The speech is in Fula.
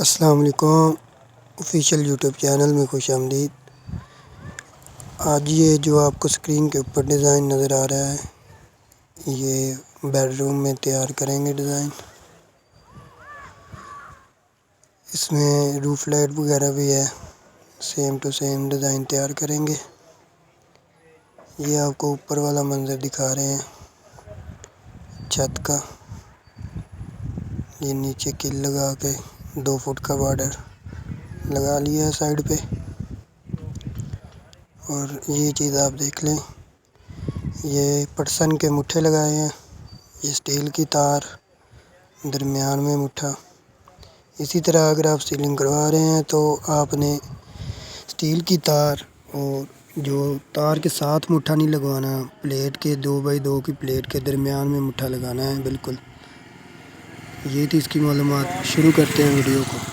अस्सलाम वालेकुम। Official YouTube channel में खुश आमदीद। आज ये जो आपको स्क्रीन के ऊपर डिज़ाइन नज़र आ रहा है, ये बेडरूम में तैयार करेंगे डिज़ाइन। इसमें रूफ लाइट वगैरह भी है, सेम टू सेम डिज़ाइन तैयार करेंगे। ये आपको ऊपर वाला मंज़र दिखा रहे हैं छत का। ये नीचे किल लगा के 2 फुट का बॉर्डर लगा लिया है साइड पे। और ये चीज़ आप देख लें, ये पटसन के मुट्ठे लगाए हैं, ये स्टील की तार, दरमियान में मुट्ठा। इसी तरह अगर आप सीलिंग करवा रहे हैं तो आपने स्टील की तार और जो तार के साथ मुट्ठा नहीं लगवाना, प्लेट के 2x2 की प्लेट के दरमियान में मुट्ठा लगाना है बिल्कुल। ये थी इसकी मालूमात। शुरू करते हैं वीडियो को।